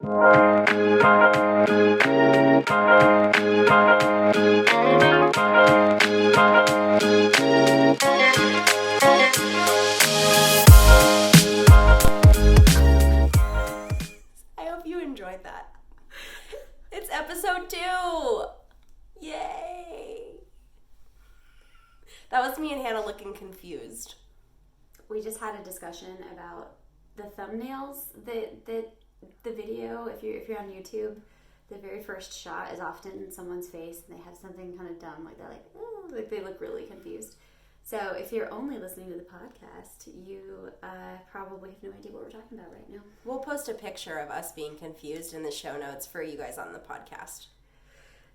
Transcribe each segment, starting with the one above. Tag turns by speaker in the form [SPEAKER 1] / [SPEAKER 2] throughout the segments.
[SPEAKER 1] hope you enjoyed that. It's episode 2. Yay. That was me and Hannah looking confused.
[SPEAKER 2] We just had a discussion about the thumbnails that the video, if you're on YouTube, the very first shot is often someone's face and they have something kind of dumb, like they're like, oh, like they look really confused. So if you're only listening to the podcast, you probably have no idea what we're talking about right now.
[SPEAKER 1] We'll post a picture of us being confused in the show notes for you guys on the podcast.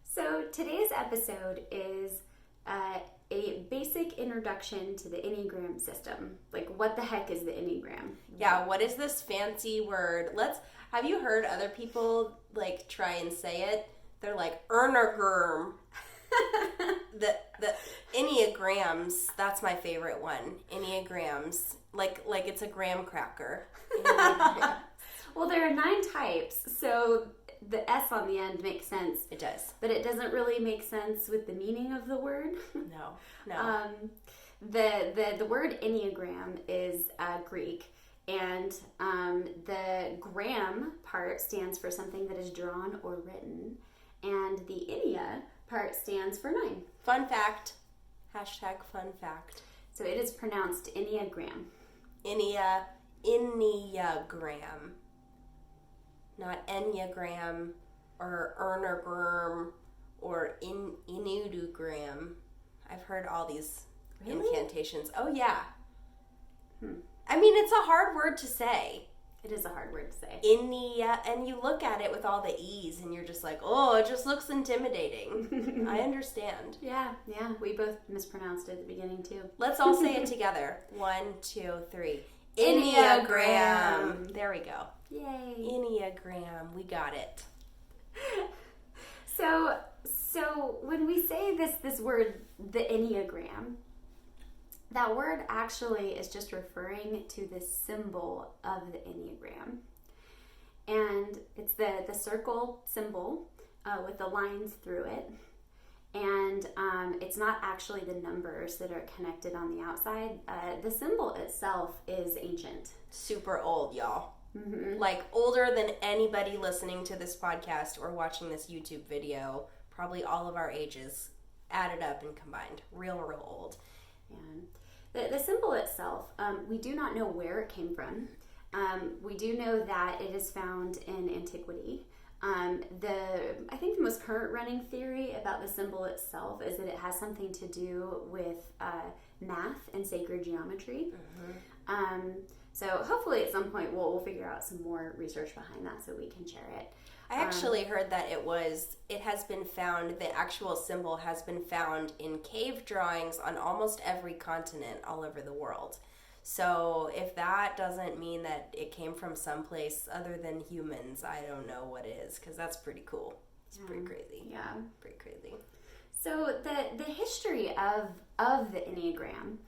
[SPEAKER 2] So today's episode is a basic introduction to the Enneagram system. Like, what the heck is the Enneagram?
[SPEAKER 1] Yeah, what is this fancy word? Have you heard other people like try and say it? They're like Enneagram. the Enneagrams, that's my favorite one. Enneagrams. Like it's a graham cracker.
[SPEAKER 2] Well, there are 9 types, so the S on the end makes sense.
[SPEAKER 1] It does.
[SPEAKER 2] But it doesn't really make sense with the meaning of the word.
[SPEAKER 1] No.
[SPEAKER 2] The word Enneagram is Greek, and the gram part stands for something that is drawn or written, and the Ennea part stands for 9.
[SPEAKER 1] Fun fact. Hashtag fun fact.
[SPEAKER 2] So it is pronounced Enneagram.
[SPEAKER 1] Enneagram. Not Enneagram or Ernagram or Inudugram. I've heard all these incantations. Oh, yeah. I mean, it's a hard word to say.
[SPEAKER 2] It is a hard word to say.
[SPEAKER 1] And you look at it with all the E's and you're just like, oh, it just looks intimidating. I understand.
[SPEAKER 2] Yeah. We both mispronounced it at the beginning, too.
[SPEAKER 1] Let's all say it together. 1, 2, 3. Enneagram. There we go.
[SPEAKER 2] Yay.
[SPEAKER 1] Enneagram. We got it.
[SPEAKER 2] So when we say this word, the Enneagram, that word actually is just referring to the symbol of the Enneagram. And it's the circle symbol with the lines through it. And it's not actually the numbers that are connected on the outside. The symbol itself is ancient.
[SPEAKER 1] Super old, y'all.
[SPEAKER 2] Mm-hmm.
[SPEAKER 1] Like older than anybody listening to this podcast or watching this YouTube video. Probably all of our ages added up and combined. Real old.
[SPEAKER 2] Yeah. The symbol itself, we do not know where it came from. We do know that it is found in antiquity. I think the most current running theory about the symbol itself is that it has something to do with math and sacred geometry. Mm-hmm. So hopefully at some point we'll figure out some more research behind that so we can share it.
[SPEAKER 1] I actually heard that it has been found, the actual symbol has been found in cave drawings on almost every continent all over the world. So if that doesn't mean that it came from someplace other than humans, I don't know what is, because that's pretty cool. It's pretty crazy.
[SPEAKER 2] Yeah.
[SPEAKER 1] Pretty crazy.
[SPEAKER 2] So the history of the Enneagram,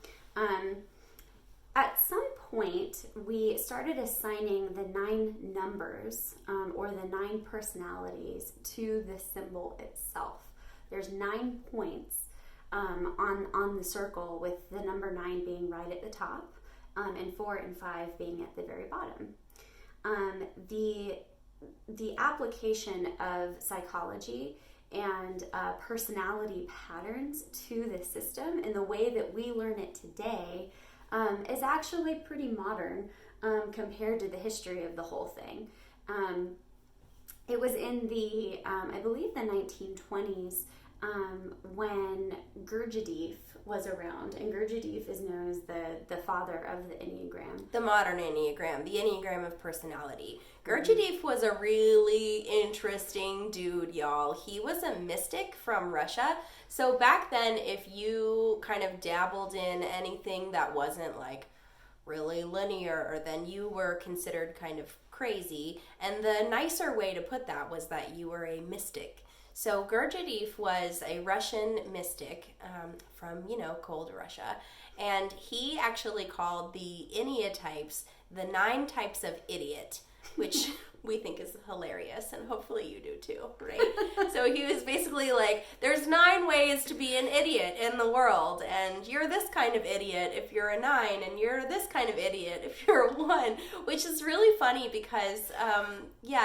[SPEAKER 2] at some point we started assigning the 9 numbers or the 9 personalities to the symbol itself. There's 9 points on the circle, with the number 9 being right at the top, and 4 and 5 being at the very bottom. The application of psychology and personality patterns to the system and the way that we learn it today is actually pretty modern compared to the history of the whole thing. It was in the, I believe, the 1920s when Gurdjieff was around, and Gurdjieff is known as the father of the Enneagram.
[SPEAKER 1] The modern Enneagram, the Enneagram of personality. Gurdjieff was a really interesting dude, y'all. He was a mystic from Russia. So back then, if you kind of dabbled in anything that wasn't like really linear, then you were considered kind of crazy. And the nicer way to put that was that you were a mystic. So Gurdjieff was a Russian mystic from, cold Russia. And he actually called the Enneatypes the 9 types of idiot, which we think is hilarious, and hopefully you do too, right? So he was basically like, there's 9 ways to be an idiot in the world, and you're this kind of idiot if you're a 9, and you're this kind of idiot if you're a 1, which is really funny because,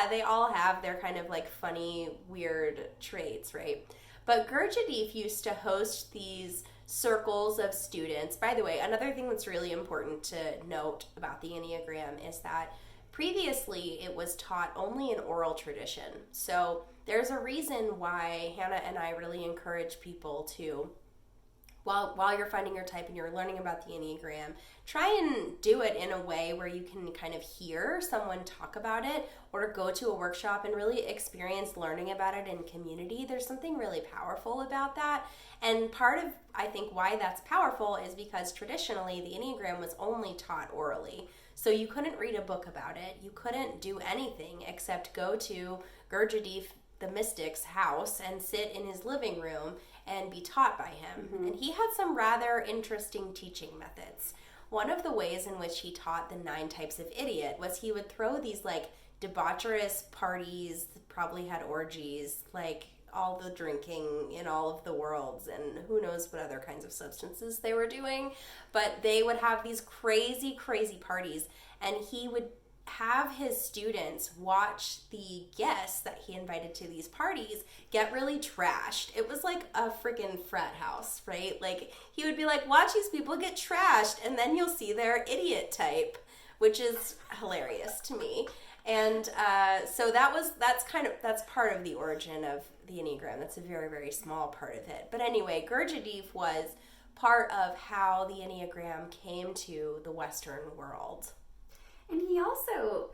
[SPEAKER 1] they all have their kind of like funny, weird traits, right? But Gurdjieff used to host these circles of students. By the way, another thing that's really important to note about the Enneagram is that previously it was taught only in oral tradition. So there's a reason why Hanna and I really encourage people to, while you're finding your type and you're learning about the Enneagram, try and do it in a way where you can kind of hear someone talk about it or go to a workshop and really experience learning about it in community. There's something really powerful about that. And part of, I think, why that's powerful is because traditionally the Enneagram was only taught orally. So you couldn't read a book about it. You couldn't do anything except go to Gurdjieff, the mystic's house, and sit in his living room and be taught by him. Mm-hmm. And he had some rather interesting teaching methods. One of the ways in which he taught the 9 types of idiot was he would throw these like debaucherous parties, probably had orgies, like all the drinking in all of the worlds, and who knows what other kinds of substances they were doing. But they would have these crazy, crazy parties, and he would have his students watch the guests that he invited to these parties get really trashed. It was like a freaking frat house, right? Like, he would be like, watch these people get trashed, and then you'll see their idiot type, which is hilarious to me. And so that's part of the origin of the Enneagram. That's a very, very small part of it. But anyway, Gurdjieff was part of how the Enneagram came to the Western world.
[SPEAKER 2] And he also,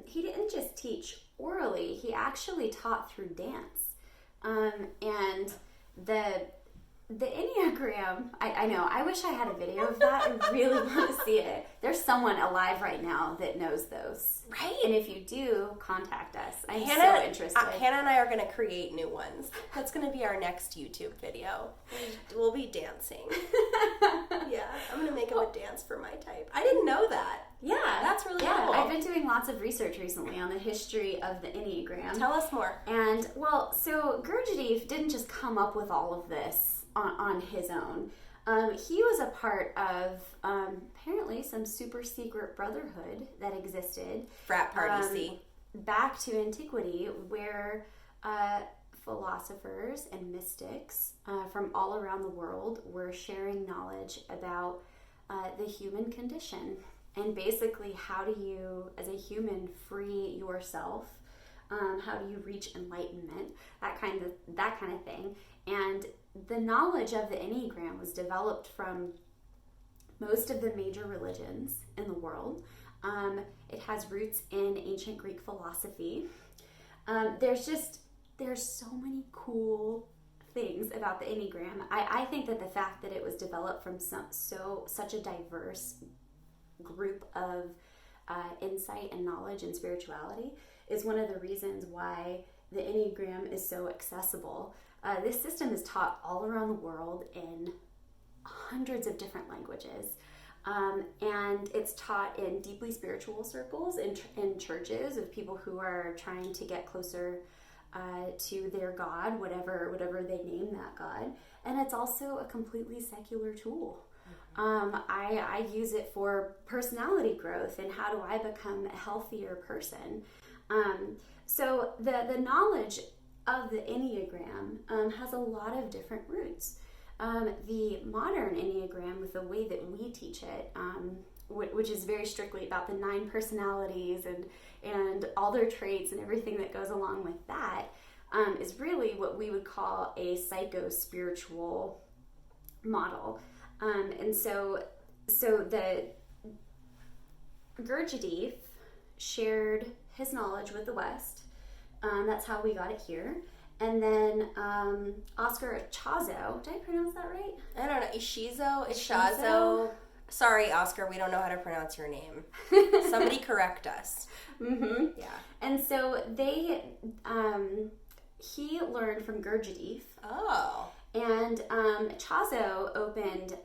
[SPEAKER 2] he didn't just teach orally, he actually taught through dance. And the Enneagram, I know, I wish I had a video of that. I really want to see it. There's someone alive right now that knows those.
[SPEAKER 1] Right.
[SPEAKER 2] And if you do, contact us. I'm
[SPEAKER 1] Hannah,
[SPEAKER 2] so interested.
[SPEAKER 1] Hannah and I are going to create new ones. That's going to be our next YouTube video. We'll be dancing. Yeah, I'm going to make him a dance for my type. I didn't know that.
[SPEAKER 2] Yeah.
[SPEAKER 1] That's really cool.
[SPEAKER 2] I've been doing lots of research recently on the history of the Enneagram.
[SPEAKER 1] Tell us more.
[SPEAKER 2] And, so Gurdjieff didn't just come up with all of this on his own. He was a part of apparently some super secret brotherhood that existed.
[SPEAKER 1] Frat party,
[SPEAKER 2] back to antiquity, where philosophers and mystics from all around the world were sharing knowledge about the human condition. And basically, how do you, as a human, free yourself? How do you reach enlightenment? That kind of thing. And the knowledge of the Enneagram was developed from most of the major religions in the world. It has roots in ancient Greek philosophy. There's so many cool things about the Enneagram. I think that the fact that it was developed from such a diverse group of insight and knowledge and spirituality is one of the reasons why the Enneagram is so accessible. This system is taught all around the world in hundreds of different languages. And it's taught in deeply spiritual circles, in churches of people who are trying to get closer to their God, whatever they name that God. And it's also a completely secular tool. I use it for personality growth and how do I become a healthier person. So the knowledge of the Enneagram has a lot of different roots. The modern Enneagram, with the way that we teach it, which is very strictly about the 9 personalities and all their traits and everything that goes along with that, is really what we would call a psycho-spiritual model. And so the Gurdjieff shared his knowledge with the West. That's how we got it here. And then Oscar Chazo, did I pronounce that right?
[SPEAKER 1] I don't know. Ishizo. Sorry, Oscar, we don't know how to pronounce your name. Somebody correct us.
[SPEAKER 2] Mm-hmm.
[SPEAKER 1] Yeah.
[SPEAKER 2] And so he learned from Gurdjieff.
[SPEAKER 1] Oh.
[SPEAKER 2] And Chazo opened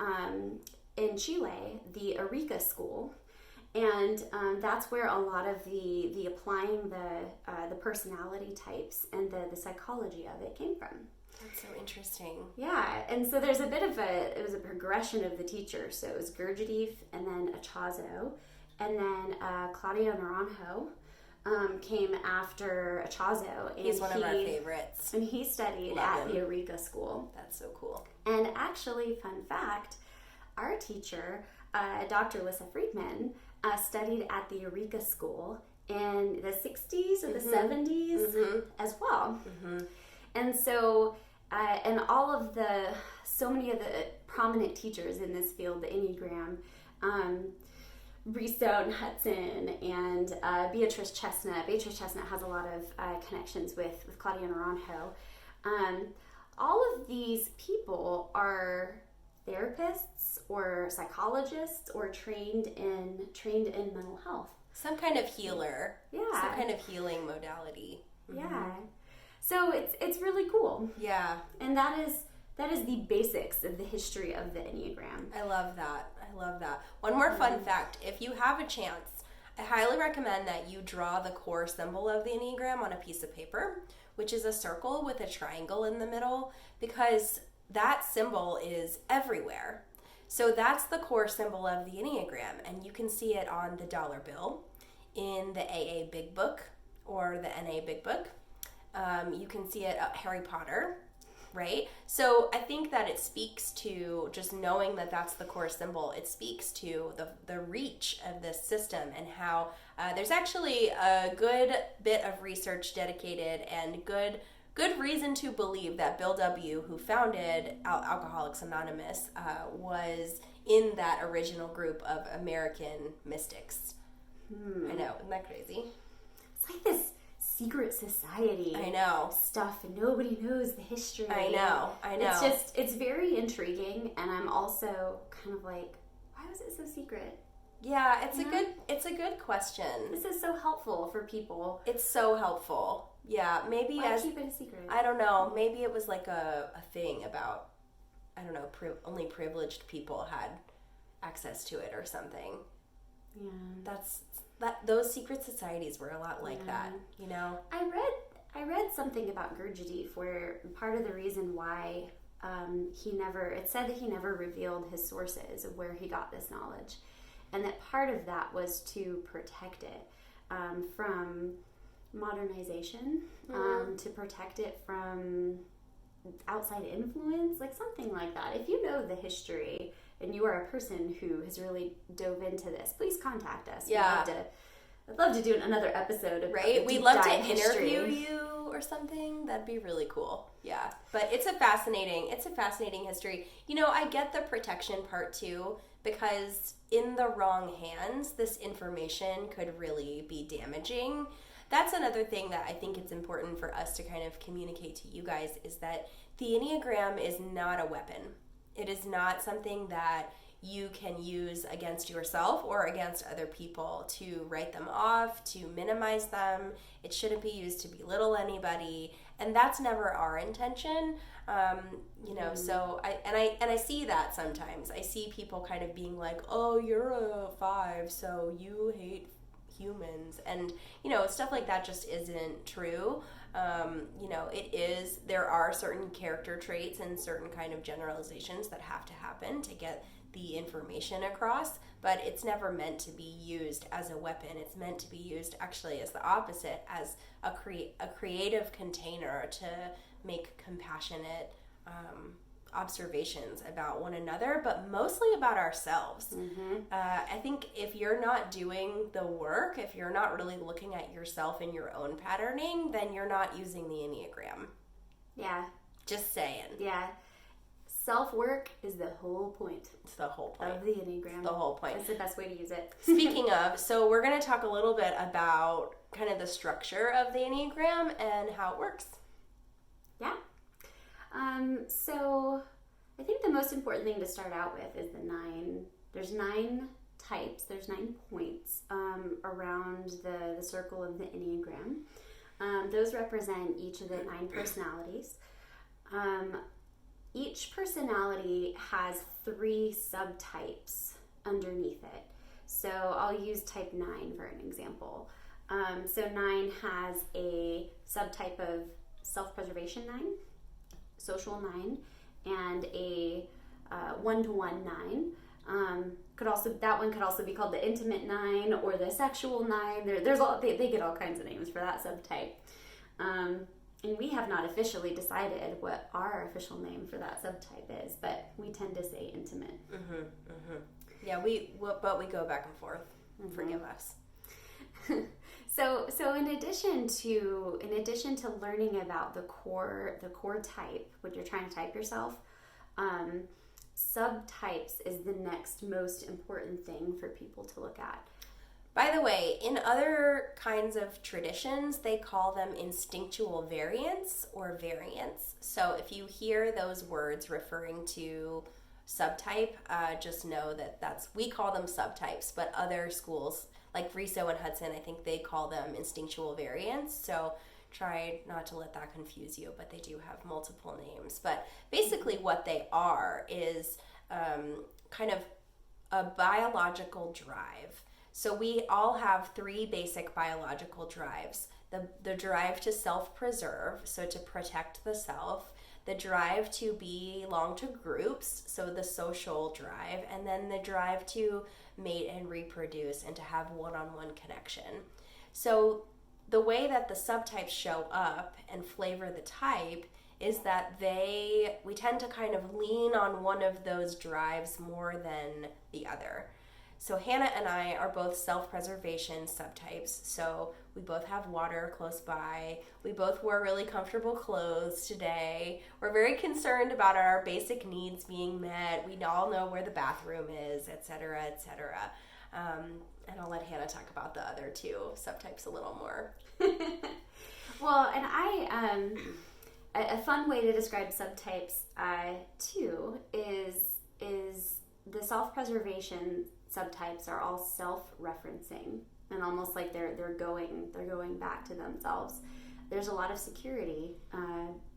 [SPEAKER 2] in Chile the Arica School. And that's where a lot of the applying the personality types and the psychology of it came from.
[SPEAKER 1] That's so interesting.
[SPEAKER 2] Yeah, and so there's a bit of it was a progression of the teachers. So it was Gurdjieff, and then Echazo, and then Claudio Naranjo came after Echazo. And
[SPEAKER 1] He's one of our favorites.
[SPEAKER 2] And he studied at the Eureka School.
[SPEAKER 1] That's so cool.
[SPEAKER 2] And actually, fun fact, our teacher, Dr. Lissa Friedman, studied at the Eureka School in the 60s or the 70s as well. And so, and so many of the prominent teachers in this field, the Enneagram, Reese Stone Hudson and Beatrice Chestnut. Beatrice Chestnut has a lot of connections with Claudia Naranjo. All of these people are therapists or psychologists or trained in mental health.
[SPEAKER 1] Some kind of healer.
[SPEAKER 2] Yeah.
[SPEAKER 1] Some kind of healing modality.
[SPEAKER 2] Yeah. So it's really cool.
[SPEAKER 1] Yeah.
[SPEAKER 2] And that is the basics of the history of the Enneagram.
[SPEAKER 1] I love that. One more fun fact. If you have a chance, I highly recommend that you draw the core symbol of the Enneagram on a piece of paper, which is a circle with a triangle in the middle, because that symbol is everywhere. So that's the core symbol of the Enneagram, and you can see it on the dollar bill, in the AA Big Book or the NA Big Book. You can see it at Harry Potter, right? So I think that it speaks to just knowing that that's the core symbol. It speaks to the reach of this system and how there's actually a good bit of research dedicated and good reason to believe that Bill W., who founded Alcoholics Anonymous, was in that original group of American mystics. I know, isn't that crazy?
[SPEAKER 2] It's like this secret society.
[SPEAKER 1] I know.
[SPEAKER 2] Stuff, and nobody knows the history.
[SPEAKER 1] I know.
[SPEAKER 2] It's very intriguing, and I'm also kind of like, why was it so secret?
[SPEAKER 1] Yeah, it's a good question.
[SPEAKER 2] This is so helpful for people.
[SPEAKER 1] It's so helpful. Yeah, maybe
[SPEAKER 2] Why keep it a secret?
[SPEAKER 1] I don't know. Maybe it was like a thing about, I don't know, only privileged people had access to it or something.
[SPEAKER 2] Yeah.
[SPEAKER 1] Those secret societies were a lot like that, you know?
[SPEAKER 2] I read something about Gurdjieff where part of the reason why it said that he never revealed his sources of where he got this knowledge. And that part of that was to protect it from modernization, to protect it from outside influence, like something like that. If you know the history and you are a person who has really dove into this, please contact us.
[SPEAKER 1] Yeah.
[SPEAKER 2] I'd love to do another episode of
[SPEAKER 1] Right? We'd love to interview you or something. That'd be really cool. Yeah. But it's a fascinating history. You know, I get the protection part too, because in the wrong hands, this information could really be damaging. That's another thing that I think it's important for us to kind of communicate to you guys, is that the Enneagram is not a weapon. It is not something that you can use against yourself or against other people to write them off, to minimize them. It shouldn't be used to belittle anybody, and that's never our intention. So I see that sometimes. I see people kind of being like, "Oh, you're a 5, so you hate humans," and stuff like that just isn't true. There are certain character traits and certain kind of generalizations that have to happen to get the information across, but it's never meant to be used as a weapon. It's meant to be used actually as the opposite, as a creative container to make compassionate observations about one another, but mostly about ourselves. I think if you're not doing the work, if you're not really looking at yourself and your own patterning, then you're not using the Enneagram.
[SPEAKER 2] Yeah.
[SPEAKER 1] Just saying.
[SPEAKER 2] Yeah. Self-work is the whole point.
[SPEAKER 1] It's the whole point.
[SPEAKER 2] Of the Enneagram.
[SPEAKER 1] The whole point.
[SPEAKER 2] That's the best way to use it.
[SPEAKER 1] Speaking of, so we're going to talk a little bit about kind of the structure of the Enneagram and how it works.
[SPEAKER 2] Yeah. So I think the most important thing to start out with is there's 9 types, there's 9 points around the circle of the Enneagram. Those represent each of the 9 personalities. Each personality has 3 subtypes underneath it. So I'll use type 9 for an example. So 9 has a subtype of self-preservation 9, social 9, and a one-to-one 9. That one could also be called the intimate 9 or the sexual 9. They get all kinds of names for that subtype. And we have not officially decided what our official name for that subtype is, but we tend to say intimate.
[SPEAKER 1] Yeah, but we go back and forth. Forgive us.
[SPEAKER 2] So in addition to learning about the core type, what you're trying to type yourself, subtypes is the next most important thing for people to look at.
[SPEAKER 1] By the way, in other kinds of traditions, they call them instinctual variants or variants. So if you hear those words referring to subtype, just know that we call them subtypes, but other schools like Riso and Hudson, I think they call them instinctual variants. So try not to let that confuse you, but they do have multiple names. But basically what they are is kind of a biological drive. So we all have 3 basic biological drives. The drive to self-preserve, so to protect the self, the drive to belong to groups, so the social drive, and then the drive to mate and reproduce and to have one-on-one connection. So the way that the subtypes show up and flavor the type is that we tend to kind of lean on one of those drives more than the other. So Hanna and I are both self-preservation subtypes, so we both have water close by. We both wear really comfortable clothes today. We're very concerned about our basic needs being met. We all know where the bathroom is, etc., etc. And I'll let Hanna talk about the other 2 subtypes a little more.
[SPEAKER 2] Well, and a fun way to describe subtypes too is the self-preservation subtypes are all self-referencing and almost like they're going back to themselves. There's a lot of security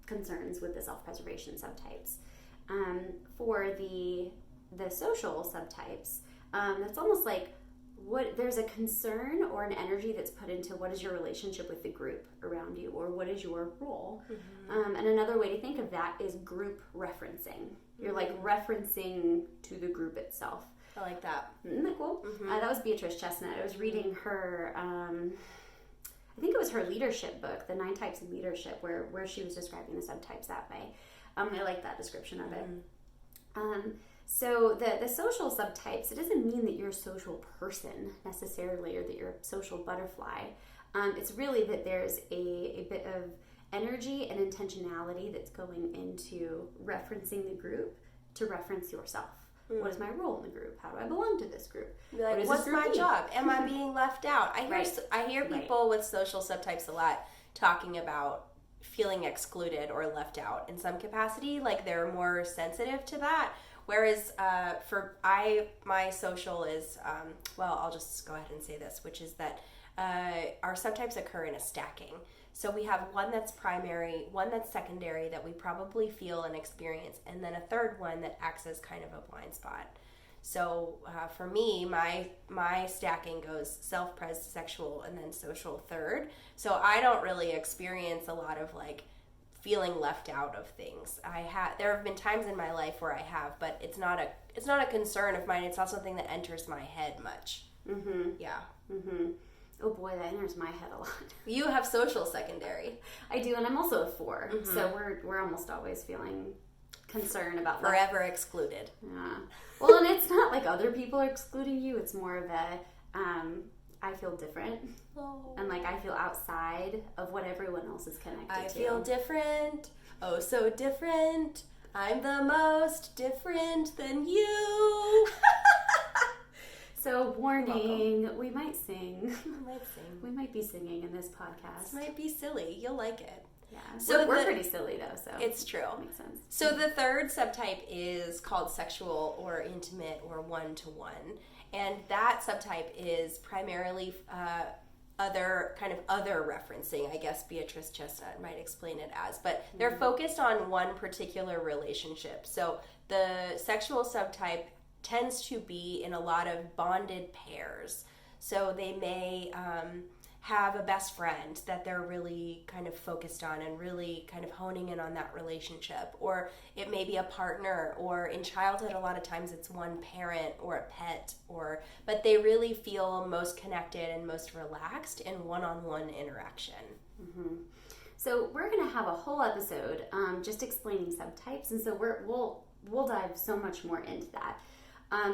[SPEAKER 2] concerns with the self-preservation subtypes. For the social subtypes, it's almost like there's a concern or an energy that's put into what is your relationship with the group around you, or what is your role. And another way to think of that is group referencing. You're like referencing to the group itself.
[SPEAKER 1] I like that.
[SPEAKER 2] Isn't that cool? That was Beatrice Chestnut. I was reading her, I think it was her leadership book, The 9 Types of Leadership, where she was describing the subtypes that way. I like that description of it. So the social subtypes, it doesn't mean that you're a social person necessarily, or that you're a social butterfly. It's really that there's a bit of energy and intentionality that's going into referencing the group to reference yourself. What is my role in the group? How do I belong to this group?
[SPEAKER 1] Like, what's my job? Am I being left out? I hear people with social subtypes a lot talking about feeling excluded or left out in some capacity. Like they're more sensitive to that. Whereas my social is, I'll just go ahead and say this, which is that our subtypes occur in a stacking. So we have one that's primary, one that's secondary that we probably feel and experience, and then a third one that acts as kind of a blind spot. So for me, my stacking goes self-pres, sexual, and then social third. So I don't really experience a lot of like feeling left out of things. There have been times in my life where I have, but it's not a concern of mine. It's not something that enters my head much. Yeah.
[SPEAKER 2] Oh boy, that enters my head a lot.
[SPEAKER 1] You have social secondary.
[SPEAKER 2] I do, and I'm also a 4, so we're almost always feeling concern about
[SPEAKER 1] forever excluded.
[SPEAKER 2] Yeah. Well, and it's not like other people are excluding you. It's more of a I feel different, and like I feel outside of what everyone else is connected to.
[SPEAKER 1] I feel different. Oh, so different. I'm the most different than you.
[SPEAKER 2] So, warning, we might sing.
[SPEAKER 1] We
[SPEAKER 2] might be singing in this podcast.
[SPEAKER 1] This might be silly. You'll like it.
[SPEAKER 2] Yeah. So we're pretty silly, though, so.
[SPEAKER 1] It's true.
[SPEAKER 2] Makes sense.
[SPEAKER 1] So the third subtype is called sexual or intimate or one-to-one. And that subtype is primarily other referencing, I guess Beatrice Chestnut might explain it as. But they're focused on one particular relationship. So the sexual subtype tends to be in a lot of bonded pairs. So they may have a best friend that they're really kind of focused on and really kind of honing in on that relationship. Or it may be a partner, or in childhood, a lot of times it's one parent or a pet, but they really feel most connected and most relaxed in one-on-one interaction.
[SPEAKER 2] Mm-hmm. So we're going to have a whole episode just explaining subtypes, and so we'll dive so much more into that.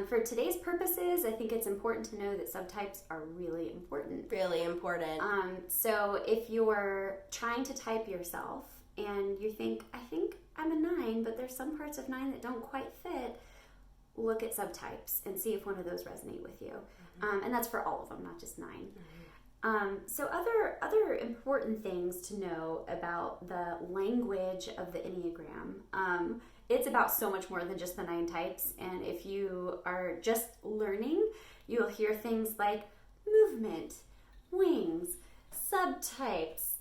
[SPEAKER 2] For today's purposes, I think it's important to know that subtypes are really important.
[SPEAKER 1] Really important.
[SPEAKER 2] So if you're trying to type yourself and you think, I think I'm a 9, but there's some parts of 9 that don't quite fit, look at subtypes and see if one of those resonate with you. Mm-hmm. And that's for all of them, not just 9. Mm-hmm. So other important things to know about the language of the Enneagram. It's about so much more than just the 9 types. And if you are just learning, you'll hear things like movement, wings, subtypes,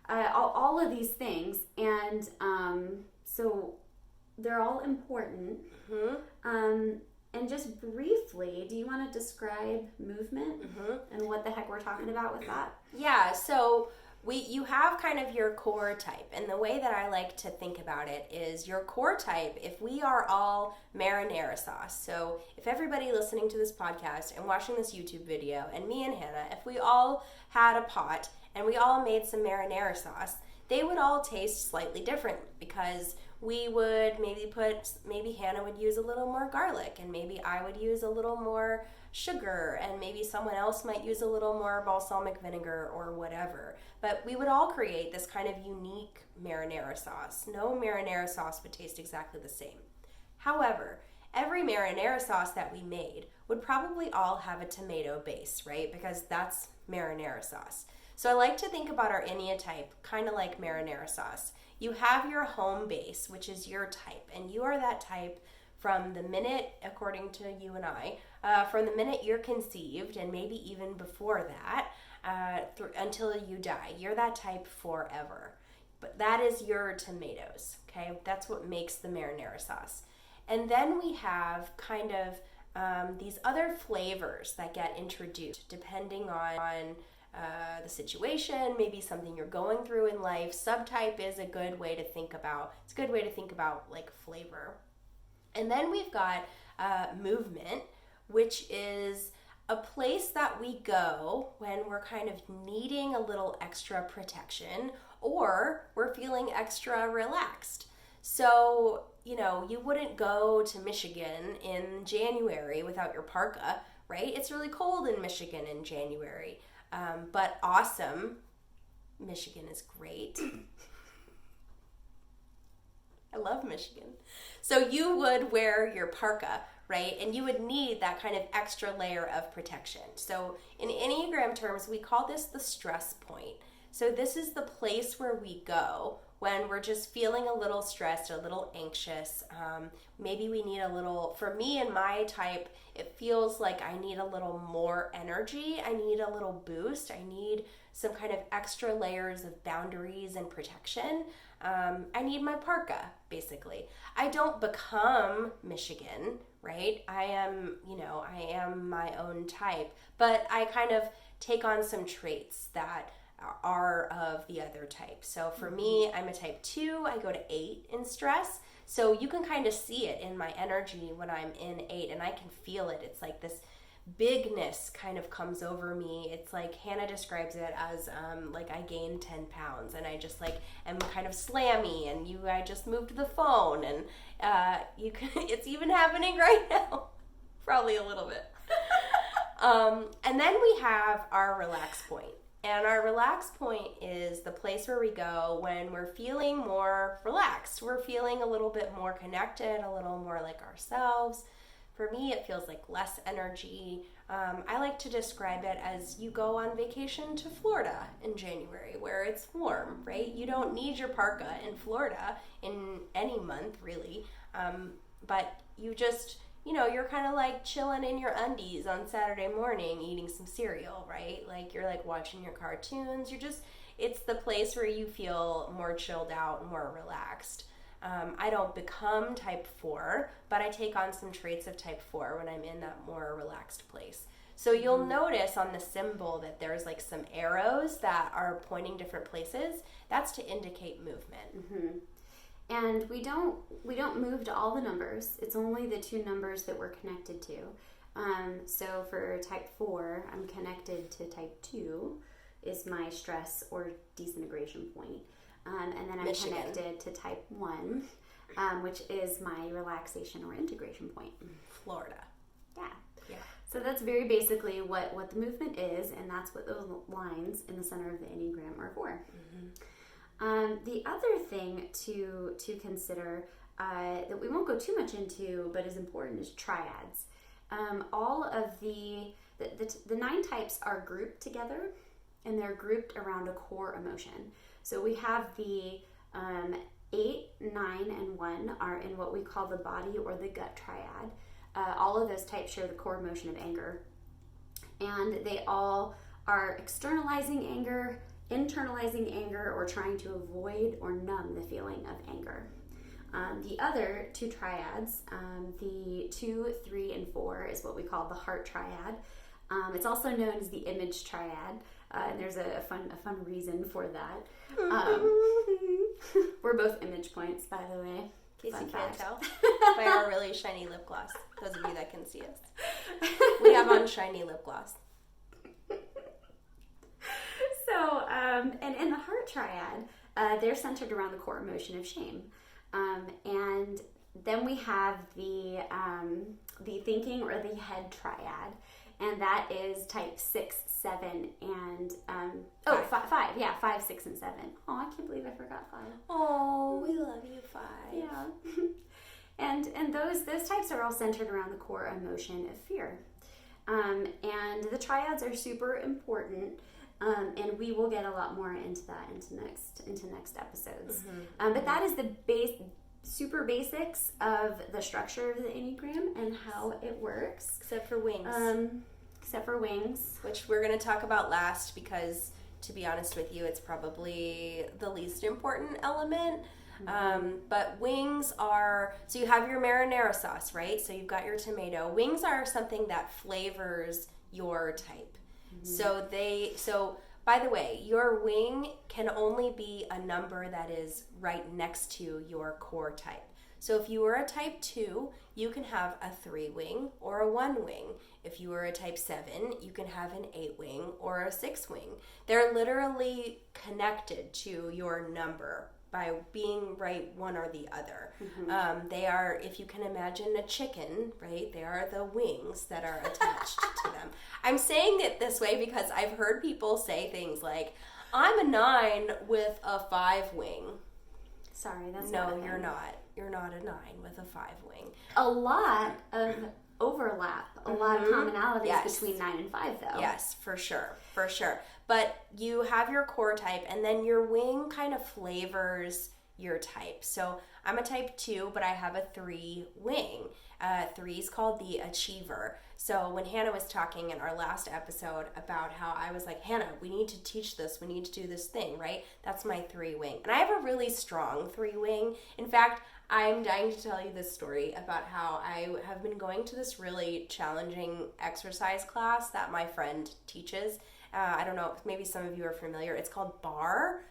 [SPEAKER 2] all of these things. And so they're all important. Mm-hmm. And just briefly, do you want to describe movement and what the heck we're talking about with that?
[SPEAKER 1] Yeah, so you have kind of your core type, and the way that I like to think about it is your core type, if we are all marinara sauce, so if everybody listening to this podcast and watching this YouTube video, and me and Hannah, if we all had a pot and we all made some marinara sauce, they would all taste slightly different, because we would maybe Hannah would use a little more garlic, and maybe I would use a little more sugar, and maybe someone else might use a little more balsamic vinegar or whatever. But we would all create this kind of unique marinara sauce. No marinara sauce would taste exactly the same. However, every marinara sauce that we made would probably all have a tomato base, right? Because that's marinara sauce. So I like to think about our Enneatype kind of like marinara sauce. You have your home base, which is your type, and you are that type from the minute, according to you and I, from the minute you're conceived, and maybe even before that, until you die. You're that type forever. But that is your tomatoes, okay? That's what makes the marinara sauce. And then we have kind of these other flavors that get introduced depending on the situation, maybe something you're going through in life. Subtype is a good way to think about. It's a good way to think about like flavor. And then we've got movement, which is a place that we go when we're kind of needing a little extra protection, or we're feeling extra relaxed. So, you wouldn't go to Michigan in January without your parka, right? It's really cold in Michigan in January. But awesome. Michigan is great. I love Michigan. So you would wear your parka, right? And you would need that kind of extra layer of protection. So in Enneagram terms, we call this the stress point. So this is the place where we go when we're just feeling a little stressed, a little anxious. Maybe we need a little, for me and my type, it feels like I need a little more energy. I need a little boost. I need some kind of extra layers of boundaries and protection. I need my parka, basically. I don't become Michigan, right? I am my own type, but I kind of take on some traits that are of the other type. So for me, I'm a type 2. I go to 8 in stress. So you can kind of see it in my energy when I'm in 8, and I can feel it. It's like this bigness kind of comes over me. It's like Hannah describes it as like I gained 10 pounds, and I just like am kind of slammy, and I just moved the phone, and it's even happening right now. Probably a little bit. And then we have our relax point. And our relax point is the place where we go when we're feeling more relaxed. We're feeling a little bit more connected, a little more like ourselves. For me, it feels like less energy. I like to describe it as you go on vacation to Florida in January, where it's warm, right? You don't need your parka in Florida in any month, really. But you just, you're kind of like chilling in your undies on Saturday morning eating some cereal, right? Like you're like watching your cartoons. It's the place where you feel more chilled out, more relaxed. I don't become type 4, but I take on some traits of type 4 when I'm in that more relaxed place. So you'll notice on the symbol that there's like some arrows that are pointing different places. That's to indicate movement.
[SPEAKER 2] And we don't move to all the numbers. It's only the 2 numbers that we're connected to. So for type 4, I'm connected to type 2 is my stress or disintegration point. And then I'm connected to type 1, which is my relaxation or integration point.
[SPEAKER 1] Florida.
[SPEAKER 2] Yeah. So that's very basically what the movement is, and that's what those lines in the center of the Enneagram are for. The other thing to consider that we won't go too much into, but is important, is triads. All of the 9 types are grouped together, and they're grouped around a core emotion. So we have the 8, 9, and 1 are in what we call the body or the gut triad. All of those types share the core emotion of anger. And they all are externalizing anger, internalizing anger, or trying to avoid or numb the feeling of anger. The other 2 triads, the 2, 3, and 4, is what we call the heart triad. It's also known as the image triad, and there's a fun reason for that. We're both image points, by the way.
[SPEAKER 1] In case you can't tell, by our really shiny lip gloss. Those of you that can see us, we have on shiny lip gloss.
[SPEAKER 2] So, and in the heart triad, they're centered around the core emotion of shame. And then we have the thinking or the head triad, and that is type 6, 7, and 5. Yeah, 5, 6, and 7. Oh, I can't believe I forgot 5.
[SPEAKER 1] Oh, we love you, 5.
[SPEAKER 2] Yeah. and those types are all centered around the core emotion of fear. And the triads are super important. And we will get a lot more into that into next episodes. But that is the super basics of the structure of the Enneagram and how it works.
[SPEAKER 1] Except for wings. Which we're going to talk about last because, to be honest with you, it's probably the least important element. But wings are, so you have your marinara sauce, right? So you've got your tomato. Wings are something that flavors your type. So by the way, your wing can only be a number that is right next to your core type. So if you were a type 2, you can have a 3 wing or a 1 wing. If you were a type 7, you can have an 8 wing or a 6 wing. They're literally connected to your number by being right one or the other. They are, if you can imagine a chicken, right? They are the wings that are attached to them. I'm saying it this way because I've heard people say things like, I'm a 9 with a 5 wing.
[SPEAKER 2] Sorry, that's
[SPEAKER 1] no,
[SPEAKER 2] not a thing.
[SPEAKER 1] you're not. You're not a 9 with a 5 wing.
[SPEAKER 2] A lot of overlap, a lot of commonalities between 9 and 5, though.
[SPEAKER 1] Yes, for sure. But you have your core type, and then your wing kind of flavors your type. So I'm a type 2, but I have a 3 wing. 3 is called the achiever. So when Hannah was talking in our last episode about how I was like, Hannah, we need to teach this, we need to do this thing, right? That's my 3 wing. And I have a really strong 3 wing. In fact, I'm dying to tell you this story about how I have been going to this really challenging exercise class that my friend teaches. I don't know, maybe some of you are familiar. It's called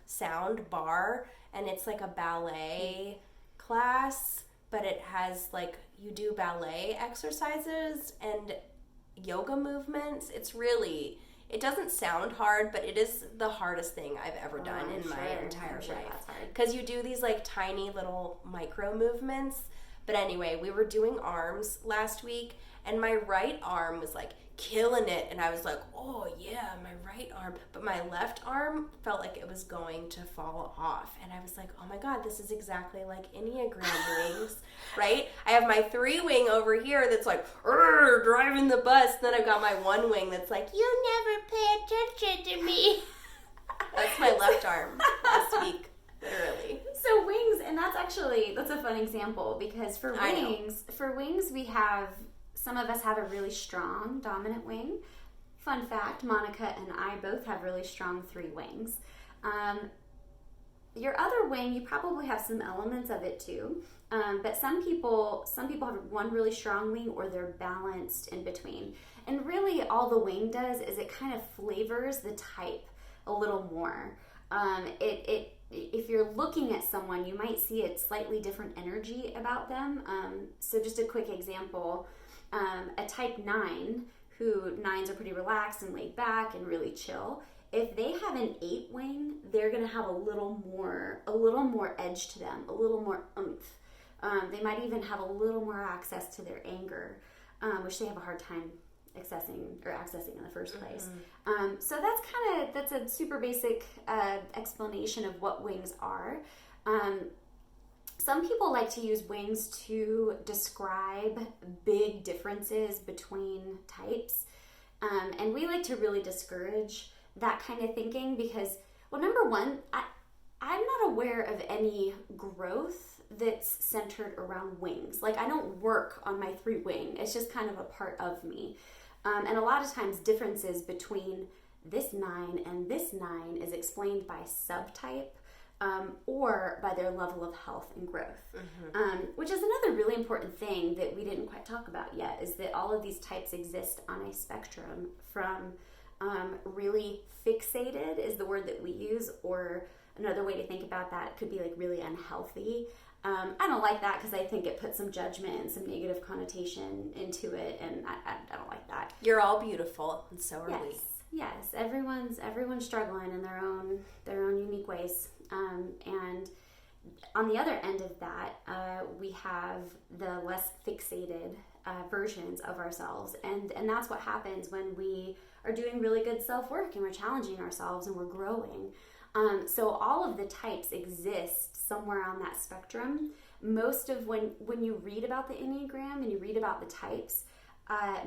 [SPEAKER 1] Sound Bar, and it's like a ballet class, but it has like, you do ballet exercises and yoga movements. It doesn't sound hard, but it is the hardest thing I've ever done in my entire life. Because you do these like tiny little micro movements. But anyway, we were doing arms last week, and my right arm was like killing it, and I was like, oh yeah, my right arm, but my left arm felt like it was going to fall off, and I was like, oh my god, this is exactly like Enneagram wings, right? I have my 3 wing over here that's like driving the bus, and then I've got my 1 wing that's like, you never pay attention to me. That's my left arm last week, literally.
[SPEAKER 2] So wings, and that's a fun example, because for wings we have, some of us have a really strong dominant wing. Fun fact, Monica and I both have really strong 3 wings. your other wing, you probably have some elements of it too. But some people have one really strong wing, or they're balanced in between. And really all the wing does is it kind of flavors the type a little more. If you're looking at someone, you might see a slightly different energy about them. So just a quick example, a type 9, who 9s are pretty relaxed and laid back and really chill. If they have an 8 wing, they're going to have a little more edge to them, a little more oomph. They might even have a little more access to their anger, which they have a hard time accessing in the first place. So that's a super basic explanation of what wings are. Some people like to use wings to describe big differences between types, and we like to really discourage that kind of thinking because, well, number one, I'm not aware of any growth that's centered around wings. Like, I don't work on my 3 wing. It's just kind of a part of me. And a lot of times differences between this 9 and this 9 is explained by subtype or by their level of health and growth, which is another really important thing that we didn't quite talk about yet, is that all of these types exist on a spectrum from really fixated is the word that we use, or another way to think about that could be like really unhealthy. I don't like that because I think it puts some judgment and some negative connotation into it, and I don't like that.
[SPEAKER 1] You're all beautiful, and so are we.
[SPEAKER 2] Yes, everyone's struggling in their own unique ways. And on the other end of that, we have the less fixated versions of ourselves, and that's what happens when we are doing really good self-work and we're challenging ourselves and we're growing. So all of the types exist somewhere on that spectrum. Most of when you read about the Enneagram and you read about the types,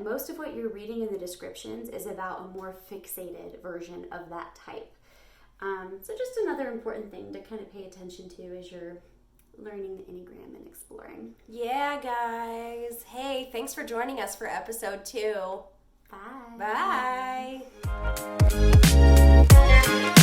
[SPEAKER 2] most of what you're reading in the descriptions is about a more fixated version of that type. So just another important thing to kind of pay attention to as you're learning the Enneagram and exploring.
[SPEAKER 1] Yeah, guys. Hey, thanks for joining us for episode 2.
[SPEAKER 2] Bye.
[SPEAKER 1] Bye.